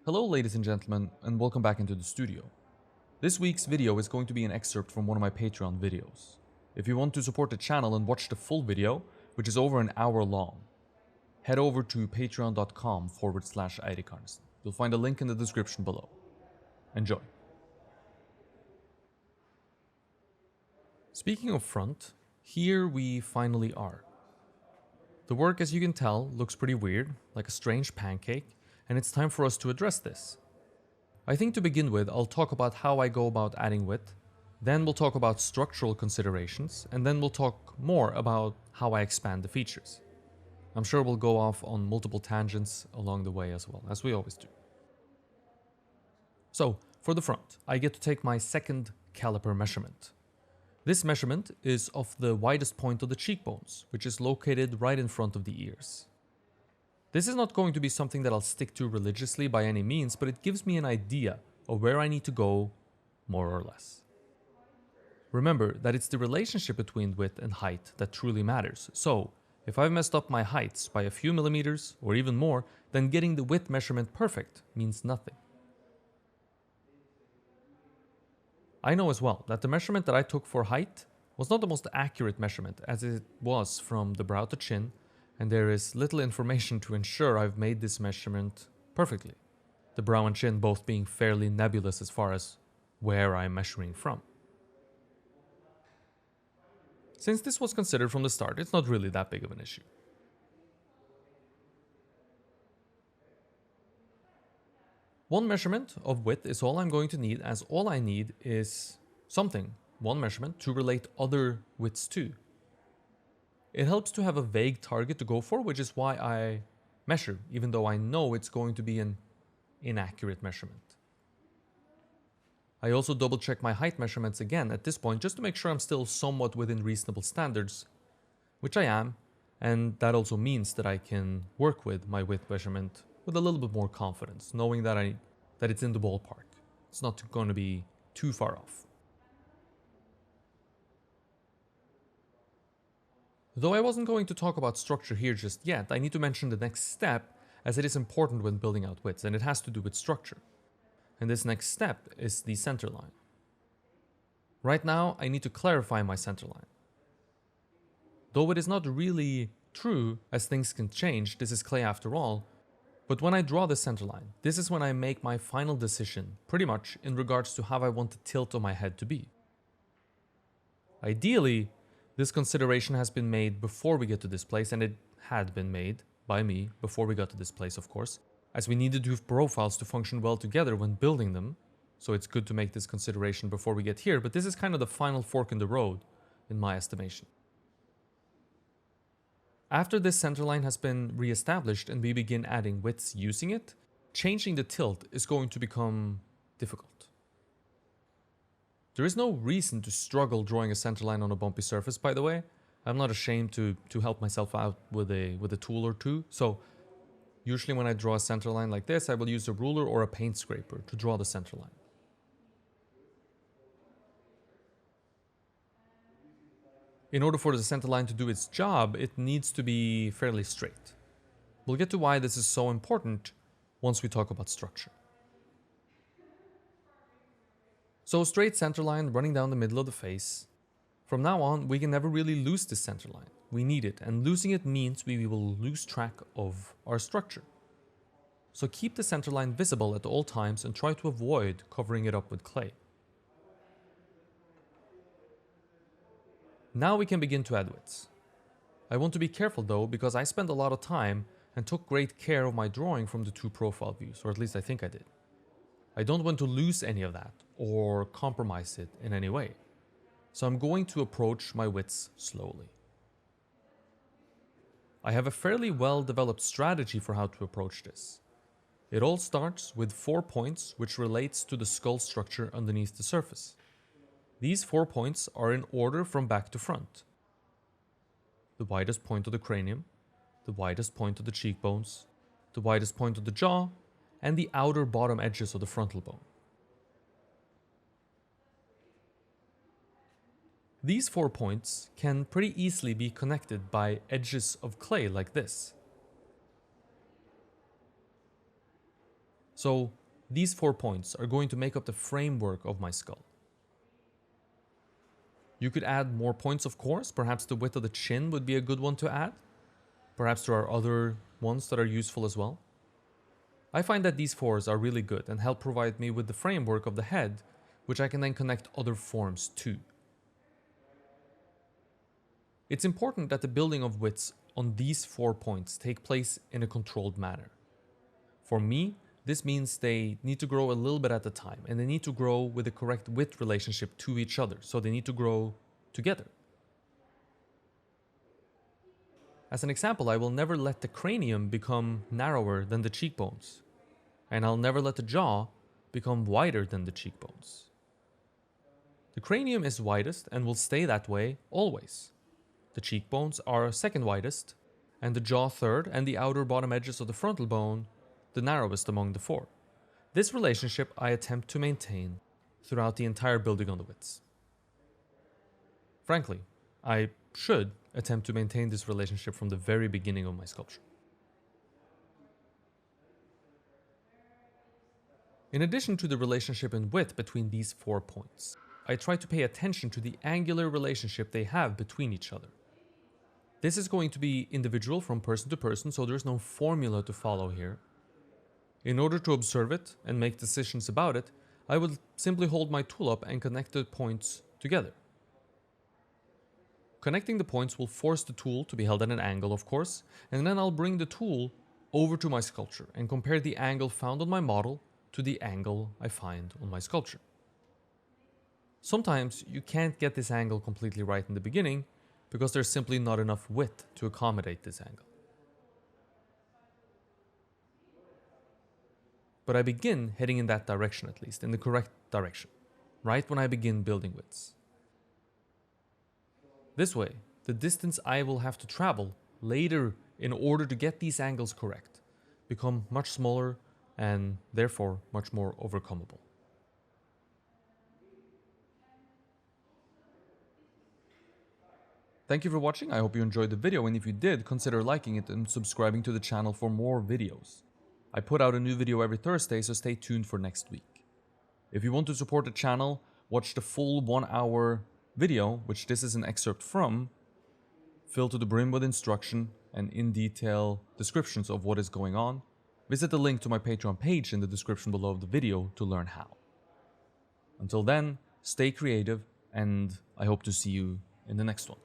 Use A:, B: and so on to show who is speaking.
A: Hello ladies and gentlemen, and welcome back into the studio. This week's video is going to be an excerpt from one of my Patreon videos. If you want to support the channel and watch the full video, which is over an hour long, head over to patreon.com/Eirik Arnesen. You'll find a link in the description below. Enjoy. Speaking of front, here we finally are. The work, as you can tell, looks pretty weird, like a strange pancake, and it's time for us to address this. I think to begin with, I'll talk about how I go about adding width, then we'll talk about structural considerations, and then we'll talk more about how I expand the features. I'm sure we'll go off on multiple tangents along the way as well, as we always do. So, for the front, I get to take my second caliper measurement. This measurement is of the widest point of the cheekbones, which is located right in front of the ears. This is not going to be something that I'll stick to religiously by any means, but it gives me an idea of where I need to go, more or less. Remember that it's the relationship between width and height that truly matters, so if I've messed up my heights by a few millimeters, or even more, then getting the width measurement perfect means nothing. I know as well that the measurement that I took for height was not the most accurate measurement, as it was from the brow to chin, and there is little information to ensure I've made this measurement perfectly, the brow and chin both being fairly nebulous as far as where I'm measuring from. Since this was considered from the start, it's not really that big of an issue. One measurement of width is all I'm going to need, as all I need is something, one measurement, to relate other widths to. It helps to have a vague target to go for, which is why I measure, even though I know it's going to be an inaccurate measurement. I also double check my height measurements again at this point, just to make sure I'm still somewhat within reasonable standards, which I am, and that also means that I can work with my width measurement with a little bit more confidence, knowing that it's in the ballpark. It's not going to be too far off. Though I wasn't going to talk about structure here just yet, I need to mention the next step, as it is important when building out widths, and it has to do with structure. And this next step is the center line. Right now, I need to clarify my center line. Though it is not really true, as things can change, this is clay after all, but when I draw the center line, this is when I make my final decision, pretty much in regards to how I want the tilt of my head to be. Ideally, this consideration has been made before we get to this place, and it had been made by me before we got to this place, of course, as we needed to have profiles to function well together when building them, so it's good to make this consideration before we get here, but this is kind of the final fork in the road, in my estimation. After this center line has been re-established and we begin adding widths using it, changing the tilt is going to become difficult. There is no reason to struggle drawing a center line on a bumpy surface, by the way. I'm not ashamed to help myself out with a tool or two, so usually when I draw a center line like this, I will use a ruler or a paint scraper to draw the center line. In order for the center line to do its job, it needs to be fairly straight. We'll get to why this is so important once we talk about structure. So straight center line running down the middle of the face. From now on, we can never really lose this center line. We need it, and losing it means we will lose track of our structure. So keep the center line visible at all times and try to avoid covering it up with clay. Now we can begin to add widths. I want to be careful though, because I spent a lot of time and took great care of my drawing from the two profile views, or at least I think I did. I don't want to lose any of that or compromise it in any way. So I'm going to approach my widths slowly. I have a fairly well developed strategy for how to approach this. It all starts with 4 points, which relates to the skull structure underneath the surface. These 4 points are in order from back to front. The widest point of the cranium, the widest point of the cheekbones, the widest point of the jaw, and the outer bottom edges of the frontal bone. These 4 points can pretty easily be connected by edges of clay like this. So these 4 points are going to make up the framework of my skull. You could add more points, of course. Perhaps the width of the chin would be a good one to add. Perhaps there are other ones that are useful as well. I find that these 4s are really good and help provide me with the framework of the head, which I can then connect other forms to. It's important that the building of widths on these 4 points take place in a controlled manner. For me, this means they need to grow a little bit at a time, and they need to grow with the correct width relationship to each other, so they need to grow together. As an example, I will never let the cranium become narrower than the cheekbones, and I'll never let the jaw become wider than the cheekbones. The cranium is widest and will stay that way always. The cheekbones are second widest, and the jaw third, and the outer bottom edges of the frontal bone the narrowest among the 4. This relationship I attempt to maintain throughout the entire building on the widths. Frankly, I should attempt to maintain this relationship from the very beginning of my sculpture. In addition to the relationship in width between these 4 points, I try to pay attention to the angular relationship they have between each other. This is going to be individual from person to person, so there's no formula to follow here. In order to observe it and make decisions about it, I will simply hold my tool up and connect the points together. Connecting the points will force the tool to be held at an angle, of course, and then I'll bring the tool over to my sculpture and compare the angle found on my model to the angle I find on my sculpture. Sometimes you can't get this angle completely right in the beginning because there's simply not enough width to accommodate this angle. But I begin heading in that direction, at least, in the correct direction, right when I begin building widths. This way, the distance I will have to travel later in order to get these angles correct become much smaller and therefore much more overcomable. Thank you for watching. I hope you enjoyed the video, and if you did, consider liking it and subscribing to the channel for more videos. I put out a new video every Thursday, so stay tuned for next week. If you want to support the channel, watch the full 1-hour video, which this is an excerpt from, filled to the brim with instruction and in-detail descriptions of what is going on. Visit the link to my Patreon page in the description below of the video to learn how. Until then, stay creative, and I hope to see you in the next one.